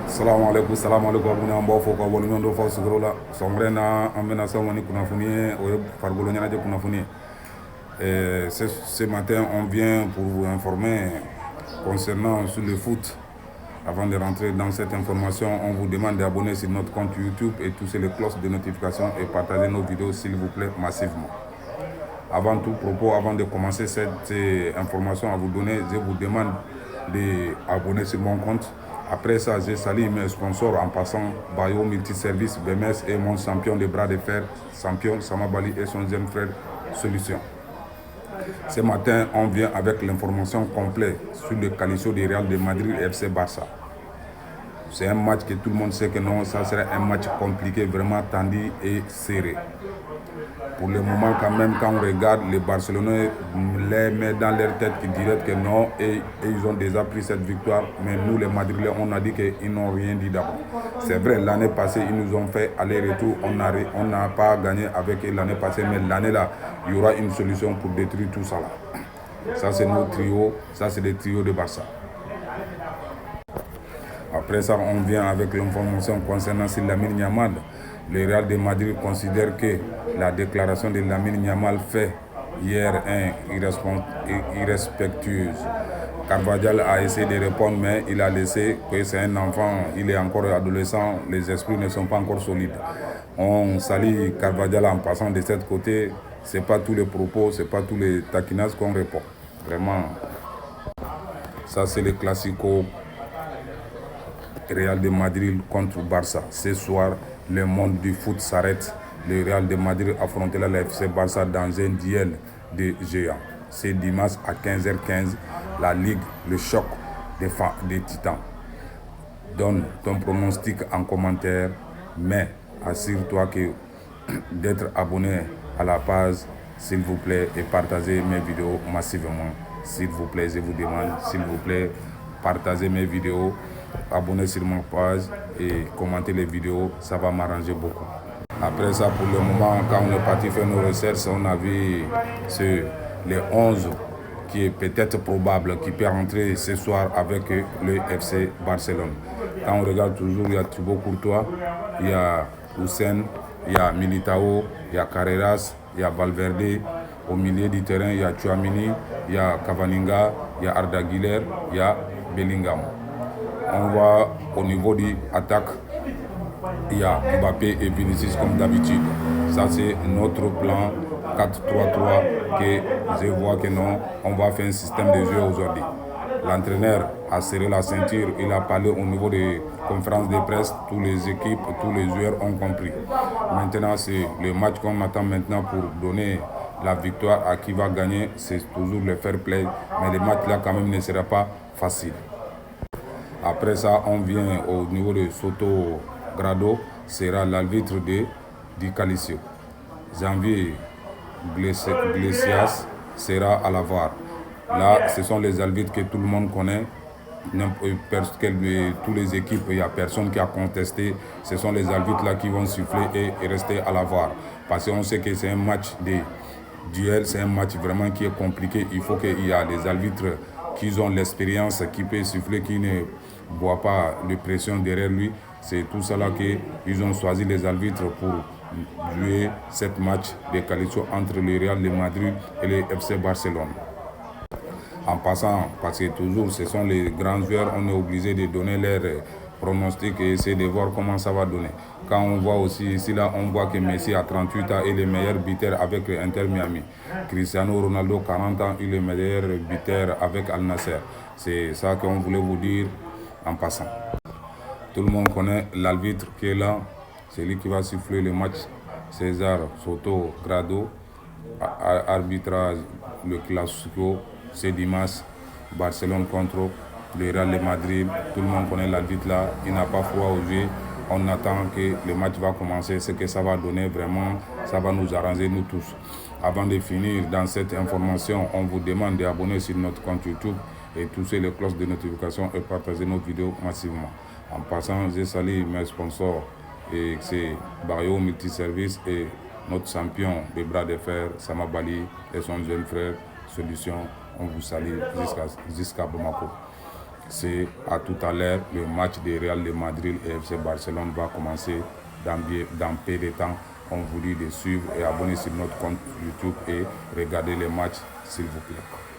Salamu alaikum abonné an b'aw fo ka wale ɲɔgɔn dɔ fɔ sigiyɔrɔ la sɔgɔmada in na an bɛna s'aw ma ni kunnafoni ye o ye farikolo ɲɛnajɛ kunnafoni ye. Ce matin on vient pour vous informer concernant sur le foot. Avant de rentrer dans cette information, on vous demande d'abonner sur notre compte YouTube et toucher les cloches de notification et partager nos vidéos s'il vous plaît massivement. Avant tout propos, avant de commencer cette information à vous donner, je vous demande d'abonner sur mon compte. Après ça, je salue mes sponsors en passant Bayo Multiservice, BMS et mon champion de bras de fer, champion Samabali et son jeune frère Solution. Ce matin, on vient avec l'information complète sur le qualifié du Real de Madrid et FC Barça. C'est un match que tout le monde sait que non, ça serait un match compliqué, vraiment tendu et serré. Pour le moment, quand même, quand on regarde, les Barcelonais les mettent dans leur tête qui diraient que non, et ils ont déjà pris cette victoire. Mais nous, les Madrilèns, on a dit qu'ils n'ont rien dit d'abord. C'est vrai, l'année passée, ils nous ont fait aller-retour. On n'a pas gagné avec eux l'année passée, mais l'année là, il y aura une solution pour détruire tout ça là. Ça, c'est notre trio, ça, c'est le trio de Barça. Après ça, on vient avec l'information concernant Lamine Yamal. Le Real de Madrid considère que la déclaration de Lamine Yamal faite hier est irrespectueuse. Carvajal a essayé de répondre, mais il a laissé que c'est un enfant, il est encore adolescent, les esprits ne sont pas encore solides. On salue Carvajal en passant de cet côté. Ce n'est pas tous les propos, ce n'est pas tous les taquinages qu'on répond. Vraiment, ça c'est le classico. Real de Madrid contre Barça. Ce soir, le monde du foot s'arrête. Le Real de Madrid affrontera le FC Barça dans un duel de géants. C'est dimanche à 15h15, la Ligue, le choc des titans. Donne ton pronostic en commentaire, mais assure-toi que d'être abonné à la page, s'il vous plaît, et partagez mes vidéos massivement. S'il vous plaît, je vous demande, s'il vous plaît, partagez mes vidéos. Abonnez sur ma page et commentez les vidéos, ça va m'arranger beaucoup. Après ça, pour le moment, quand on est parti faire nos recherches, on a vu les 11 qui est peut-être probable qui peut rentrer ce soir avec le FC Barcelone. Quand on regarde toujours, il y a Thibaut Courtois, il y a Hussein, il y a Militao, il y a Carreras, il y a Valverde. Au milieu du terrain, il y a Tchouameni, il y a Cavaninga, il y a Arda Güler, il y a Bellingham. On voit au niveau de l'attaque, il y a Mbappé et Vinicius comme d'habitude. Ça c'est notre plan 4-3-3 que je vois que non, on va faire un système de jeu aujourd'hui. L'entraîneur a serré la ceinture, il a parlé au niveau des conférences de presse, toutes les équipes, tous les joueurs ont compris. Maintenant c'est le match qu'on attend maintenant pour donner la victoire à qui va gagner, c'est toujours le fair play, mais le match là quand même ne sera pas facile. Après ça, on vient au niveau de Soto Grado, sera l'arbitre du Calicio. Janvier Iglesias sera à la VAR. Là, ce sont les arbitres que tout le monde connaît. Toutes les équipes, il n'y a personne qui a contesté. Ce sont les arbitres là qui vont siffler et rester à la VAR. Parce qu'on sait que c'est un match de duel, c'est un match vraiment qui est compliqué. Il faut qu'il y ait des arbitres qui ont l'expérience, qui peuvent siffler, qui ne voient pas de pression derrière lui. C'est tout cela qu'ils ont choisi les arbitres pour jouer cette match de qualification entre le Real de Madrid et le FC Barcelone. En passant, parce que toujours ce sont les grands joueurs, on est obligé de donner leurs pronostics et essayer de voir comment ça va donner. Quand on voit aussi ici, là, on voit que Messi a 38 ans et le meilleur buteur avec Inter Miami. Cristiano Ronaldo, 40 ans, et le meilleur buteur avec Al Nasser. C'est ça qu'on voulait vous dire en passant. Tout le monde connaît l'arbitre qui est là. C'est lui qui va siffler le match. César Soto Grado. Arbitrage, le Classico. C'est dimanche. Barcelone contre le Real de Madrid. Tout le monde connaît l'arbitre là. Il n'a pas froid aux yeux. On attend que le match va commencer. Ce que ça va donner vraiment, ça va nous arranger nous tous. Avant de finir dans cette information, on vous demande d'abonner sur notre compte YouTube et toucher les cloches de notification et partager nos vidéos massivement. En passant, je salue mes sponsors et c'est Bayo Multiservice et notre champion de bras de fer, Samabali et son jeune frère Solution. On vous salue jusqu'à Bamako. C'est à tout à l'heure. Le match de Real de Madrid et FC Barcelone va commencer dans peu de temps. On vous dit de suivre et abonner sur notre compte YouTube et regarder les matchs, s'il vous plaît.